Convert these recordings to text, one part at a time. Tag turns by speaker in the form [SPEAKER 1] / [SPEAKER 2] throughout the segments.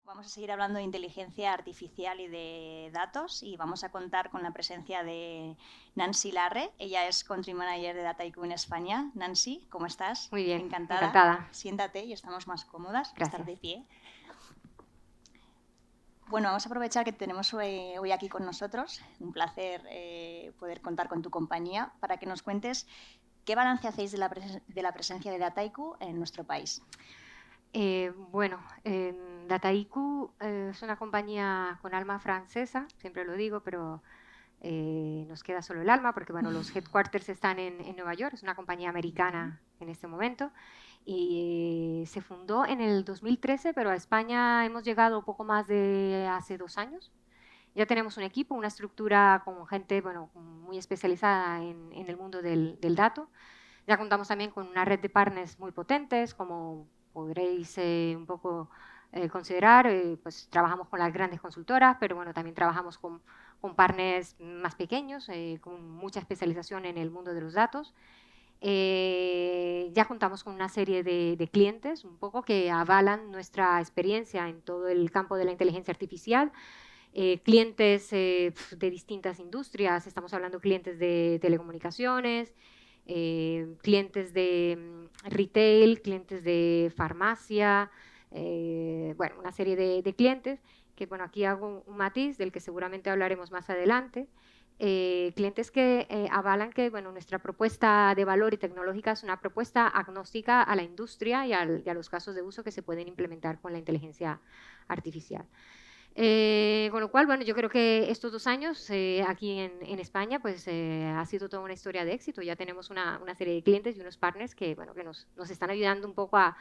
[SPEAKER 1] Vamos a seguir hablando de inteligencia artificial y de datos y vamos a contar con la presencia de Nancy Larre. Ella es Country Manager de Dataiku en España. Nancy, ¿cómo estás?
[SPEAKER 2] Muy bien,
[SPEAKER 1] Encantada.
[SPEAKER 2] encantada.
[SPEAKER 1] Siéntate y estamos más cómodas. Estar
[SPEAKER 2] Gracias.
[SPEAKER 1] de pie. Bueno, vamos a aprovechar que tenemos hoy aquí con nosotros. Un placer poder contar con tu compañía para que nos cuentes qué balance hacéis de la presencia de Dataiku en nuestro país.
[SPEAKER 2] Dataiku es una compañía con alma francesa, siempre lo digo, pero nos queda solo el alma porque bueno, los headquarters están en Nueva York, es una compañía americana en este momento y se fundó en el 2013, pero a España hemos llegado poco más de hace 2 años. Ya tenemos un equipo, una estructura con gente bueno, muy especializada en el mundo del dato. Ya contamos también con una red de partners muy potentes, como podréis un poco considerar, pues trabajamos con las grandes consultoras, pero bueno, también trabajamos con partners más pequeños, con mucha especialización en el mundo de los datos. Ya contamos con una serie de clientes un poco que avalan nuestra experiencia en todo el campo de la inteligencia artificial. Clientes de distintas industrias, estamos hablando de clientes de telecomunicaciones, clientes de retail, clientes de farmacia, bueno, una serie de clientes que, bueno, aquí hago un matiz del que seguramente hablaremos más adelante. Clientes que avalan que, bueno, nuestra propuesta de valor y tecnológica es una propuesta agnóstica a la industria y a los casos de uso que se pueden implementar con la inteligencia artificial. Con lo cual, bueno, yo creo que estos 2 años aquí en España, pues ha sido toda una historia de éxito. Ya tenemos una serie de clientes y unos partners que, bueno, que nos están ayudando un poco a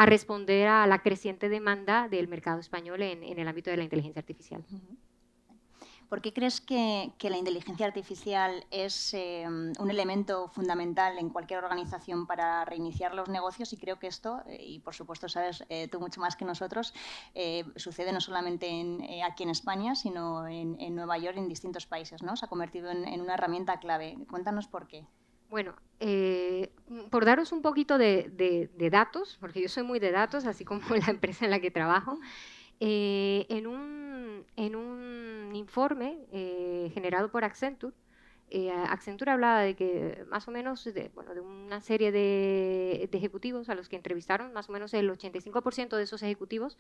[SPEAKER 2] responder a la creciente demanda del mercado español en el ámbito de la inteligencia artificial.
[SPEAKER 1] ¿Por qué crees que la inteligencia artificial es un elemento fundamental en cualquier organización para reiniciar los negocios? Y creo que esto, y por supuesto sabes tú mucho más que nosotros, sucede no solamente aquí en España, sino en Nueva York y en distintos países, ¿no? Se ha convertido en una herramienta clave. Cuéntanos por qué.
[SPEAKER 2] Bueno, por daros un poquito de datos, porque yo soy muy de datos, así como la empresa en la que trabajo, en un informe generado por Accenture, Accenture hablaba de que más o menos bueno, de una serie de ejecutivos a los que entrevistaron, más o menos el 85% de esos ejecutivos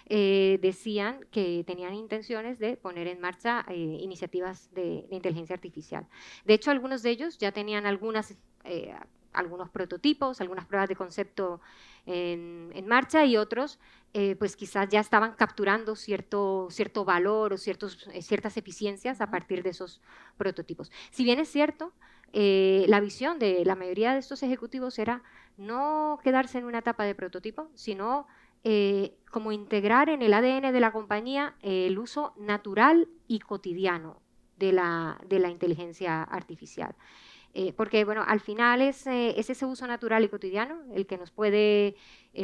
[SPEAKER 2] decían que tenían intenciones de poner en marcha iniciativas de inteligencia artificial. De hecho, algunos de ellos ya tenían algunos prototipos, algunas pruebas de concepto en marcha y otros pues quizás ya estaban capturando cierto valor o ciertas eficiencias a partir de esos prototipos. Si bien es cierto, la visión de la mayoría de estos ejecutivos era no quedarse en una etapa de prototipo, sino como integrar en el ADN de la compañía el uso natural y cotidiano de la inteligencia artificial. Porque, bueno, al final es ese uso natural y cotidiano el que nos puede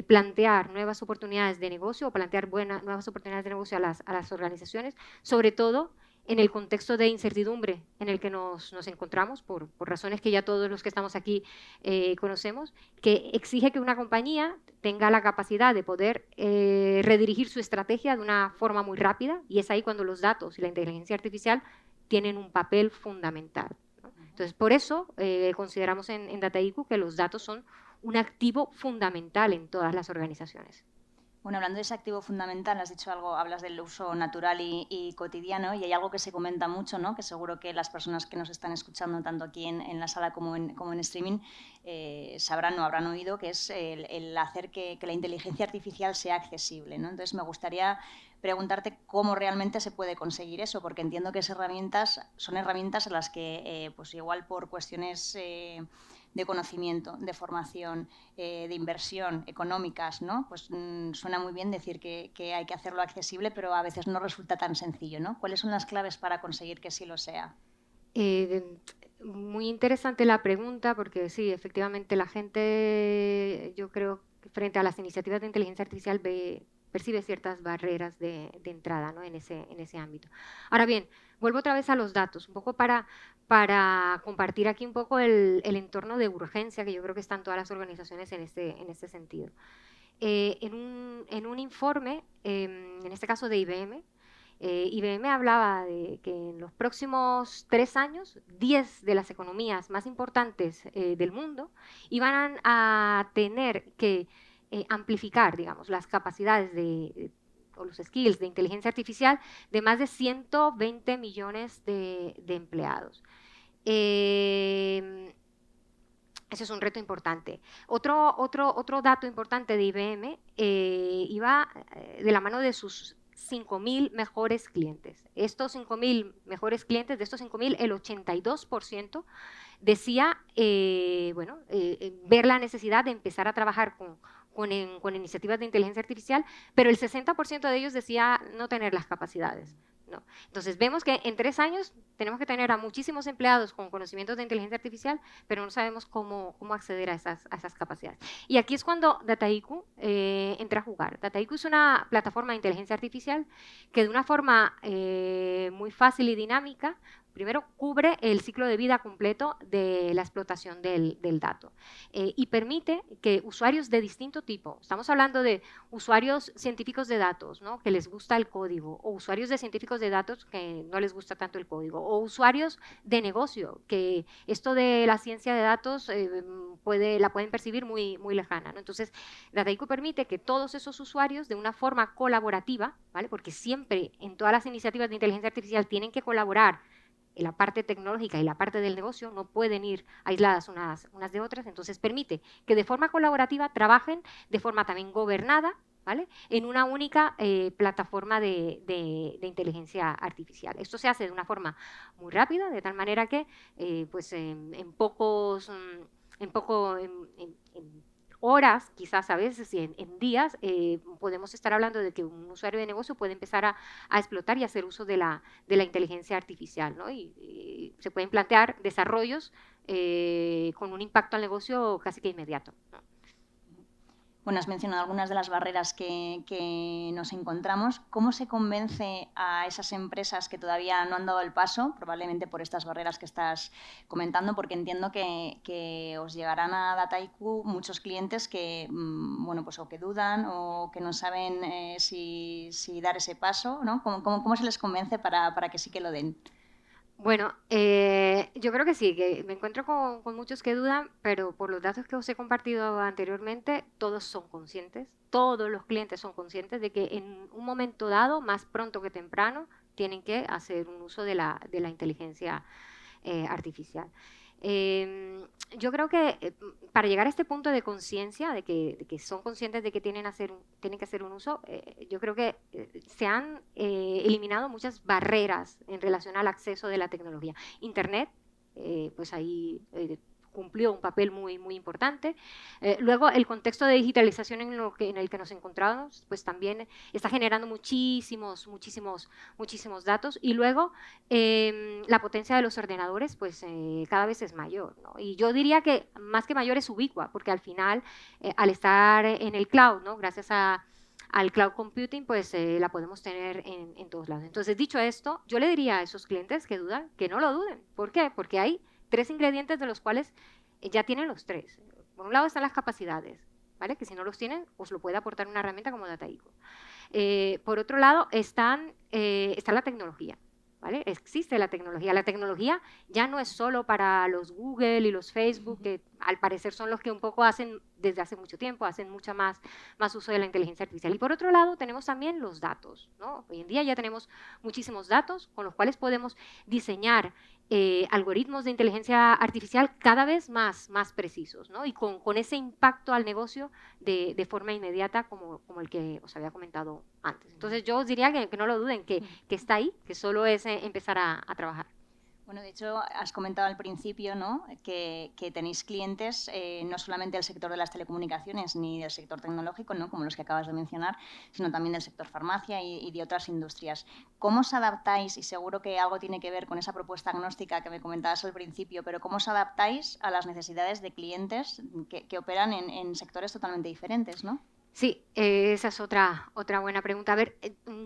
[SPEAKER 2] plantear nuevas oportunidades de negocio o plantear nuevas oportunidades de negocio a las organizaciones, sobre todo en el contexto de incertidumbre en el que nos encontramos, por razones que ya todos los que estamos aquí conocemos, que exige que una compañía tenga la capacidad de poder redirigir su estrategia de una forma muy rápida, y es ahí cuando los datos y la inteligencia artificial tienen un papel fundamental. Entonces, por eso consideramos en Dataiku que los datos son un activo fundamental en todas las organizaciones.
[SPEAKER 1] Bueno, hablando de ese activo fundamental, has dicho algo, hablas del uso natural y cotidiano, y hay algo que se comenta mucho, ¿no? Que seguro que las personas que nos están escuchando, tanto aquí en la sala como en streaming, sabrán o habrán oído, que es el hacer que la inteligencia artificial sea accesible, ¿no? Entonces, me gustaría preguntarte cómo realmente se puede conseguir eso, porque entiendo que son herramientas a las que, pues igual por cuestiones de conocimiento, de formación, de inversión, económicas, ¿no? Pues suena muy bien decir que hay que hacerlo accesible, pero a veces no resulta tan sencillo, ¿no? ¿Cuáles son las claves para conseguir que sí lo sea?
[SPEAKER 2] Muy interesante la pregunta porque sí, efectivamente la gente, yo creo, que frente a las iniciativas de inteligencia artificial percibe ciertas barreras de entrada, ¿no? en ese ámbito. Ahora bien, vuelvo otra vez a los datos, un poco para compartir aquí un poco el entorno de urgencia que yo creo que están todas las organizaciones en este sentido. en un informe, en este caso de IBM. IBM hablaba de que en los próximos 3 años, 10 de las economías más importantes del mundo iban a tener que amplificar, digamos, las capacidades o los skills de inteligencia artificial de más de 120 millones de empleados. Ese es un reto importante. Otro dato importante de IBM iba de la mano de sus 5.000 mejores clientes. Estos 5.000 mejores clientes, de estos 5.000, el 82% decía ver la necesidad de empezar a trabajar con iniciativas de inteligencia artificial, pero el 60% de ellos decía no tener las capacidades. No. Entonces vemos que en 3 años tenemos que tener a muchísimos empleados con conocimientos de inteligencia artificial, pero no sabemos cómo acceder a esas capacidades. Y aquí es cuando Dataiku entra a jugar. Dataiku es una plataforma de inteligencia artificial que de una forma muy fácil y dinámica, primero cubre el ciclo de vida completo de la explotación del dato y permite que usuarios de distinto tipo, estamos hablando de usuarios científicos de datos, ¿no?, que les gusta el código, o usuarios de científicos de datos que no les gusta tanto el código, o usuarios de negocio, que esto de la ciencia de datos la pueden percibir muy, muy lejana, ¿no? Entonces, Dataiku permite que todos esos usuarios, de una forma colaborativa, ¿vale?, porque siempre en todas las iniciativas de inteligencia artificial tienen que colaborar la parte tecnológica y la parte del negocio, no pueden ir aisladas unas de otras, entonces permite que de forma colaborativa trabajen de forma también gobernada, ¿vale?, en una única plataforma de inteligencia artificial. Esto se hace de una forma muy rápida, de tal manera que pues en horas, quizás a veces, y en días, podemos estar hablando de que un usuario de negocio puede empezar a explotar y hacer uso de la inteligencia artificial, ¿no? Y se pueden plantear desarrollos con un impacto al negocio casi que inmediato, ¿no?
[SPEAKER 1] Bueno, has mencionado algunas de las barreras que nos encontramos. ¿Cómo se convence a esas empresas que todavía no han dado el paso, probablemente por estas barreras que estás comentando? Porque entiendo que os llegarán a Dataiku muchos clientes que, bueno, pues o que dudan o que no saben si dar ese paso, ¿no? ¿Cómo se les convence para que sí que lo den?
[SPEAKER 2] Bueno, yo creo que sí, que me encuentro con muchos que dudan, pero por los datos que os he compartido anteriormente, todos son conscientes, todos los clientes son conscientes de que en un momento dado, más pronto que temprano, tienen que hacer un uso de la inteligencia artificial. Yo creo que para llegar a este punto de conciencia, de que son conscientes de que tienen que hacer un uso, yo creo que se han eliminado muchas barreras en relación al acceso de la tecnología. Internet, pues ahí cumplió un papel muy, muy importante. Luego, el contexto de digitalización en el que nos encontramos, pues también está generando muchísimos datos. Y luego, la potencia de los ordenadores, pues cada vez es mayor, ¿no? Y yo diría que más que mayor es ubicua, porque al final, al estar en el cloud, ¿no?, gracias al cloud computing, pues la podemos tener en todos lados. Entonces, dicho esto, yo le diría a esos clientes que dudan, que no lo duden. ¿Por qué? Porque hay 3 ingredientes de los cuales ya tienen los 3. Por un lado están las capacidades, ¿vale?, que si no los tienen, os lo puede aportar una herramienta como Dataiku. Por otro lado está la tecnología, ¿vale? Existe la tecnología. La tecnología ya no es solo para los Google y los Facebook, que al parecer son los que un poco hacen desde hace mucho tiempo, hacen mucho más uso de la inteligencia artificial. Y por otro lado tenemos también los datos, ¿no? Hoy en día ya tenemos muchísimos datos con los cuales podemos diseñar algoritmos de inteligencia artificial cada vez más precisos, ¿no?, y con ese impacto al negocio de forma inmediata como el que os había comentado antes. Entonces yo os diría que no lo duden, que está ahí, que solo es empezar a trabajar.
[SPEAKER 1] Bueno, de hecho, has comentado al principio, ¿no?, que tenéis clientes no solamente del sector de las telecomunicaciones ni del sector tecnológico, ¿no?, como los que acabas de mencionar, sino también del sector farmacia y de otras industrias. ¿Cómo os adaptáis? Y seguro que algo tiene que ver con esa propuesta agnóstica que me comentabas al principio, pero ¿cómo os adaptáis a las necesidades de clientes que operan en sectores totalmente diferentes, ¿no?
[SPEAKER 2] Sí, esa es otra buena pregunta. A ver,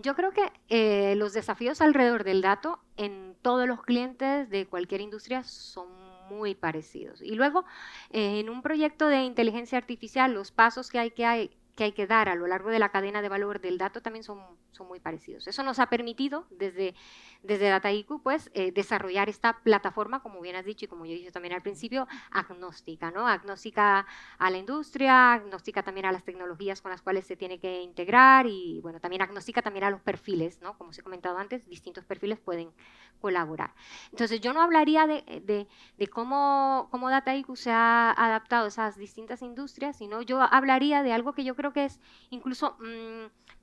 [SPEAKER 2] yo creo que los desafíos alrededor del dato en todos los clientes de cualquier industria son muy parecidos. Y luego, en un proyecto de inteligencia artificial, los pasos que hay que hay que dar a lo largo de la cadena de valor del dato también son muy parecidos. Eso nos ha permitido desde Dataiku pues, desarrollar esta plataforma, como bien has dicho y como yo he dicho también al principio, agnóstica, ¿no? Agnóstica a la industria, agnóstica también a las tecnologías con las cuales se tiene que integrar y bueno, también agnóstica también a los perfiles, ¿no? Como os he comentado antes, distintos perfiles pueden colaborar. Entonces yo no hablaría de cómo Dataiku se ha adaptado a esas distintas industrias, sino yo hablaría de algo que yo creo que es incluso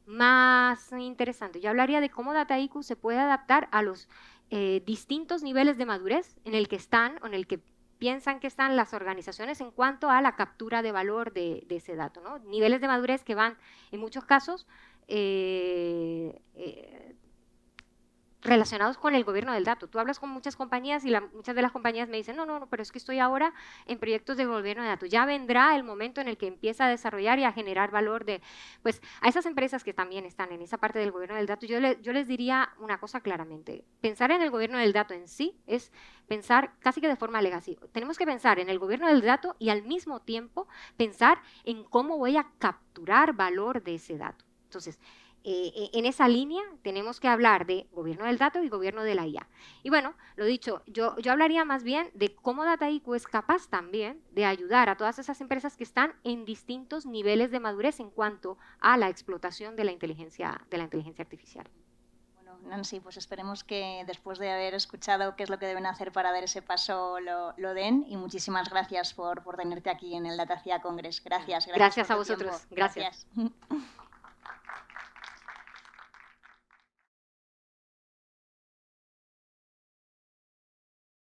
[SPEAKER 2] más interesante. Yo hablaría de cómo Dataiku se puede adaptar a los distintos niveles de madurez en el que están o en el que piensan que están las organizaciones en cuanto a la captura de valor de ese dato, ¿no? Niveles de madurez que van, en muchos casos, relacionados con el gobierno del dato. Tú hablas con muchas compañías y muchas de las compañías me dicen, no, pero es que estoy ahora en proyectos de gobierno de datos. Ya vendrá el momento en el que empieza a desarrollar y a generar valor pues a esas empresas que también están en esa parte del gobierno del dato, yo les diría una cosa claramente. Pensar en el gobierno del dato en sí es pensar casi que de forma legacy. Tenemos que pensar en el gobierno del dato y al mismo tiempo pensar en cómo voy a capturar valor de ese dato. Entonces, en esa línea tenemos que hablar de gobierno del dato y gobierno de la IA. Y bueno, lo dicho, yo hablaría más bien de cómo Dataiku es capaz también de ayudar a todas esas empresas que están en distintos niveles de madurez en cuanto a la explotación de la inteligencia artificial.
[SPEAKER 1] Bueno, Nancy, pues esperemos que después de haber escuchado qué es lo que deben hacer para dar ese paso lo den, y muchísimas gracias por tenerte aquí en el Datacia Congress. Gracias.
[SPEAKER 2] Gracias a vosotros. Gracias.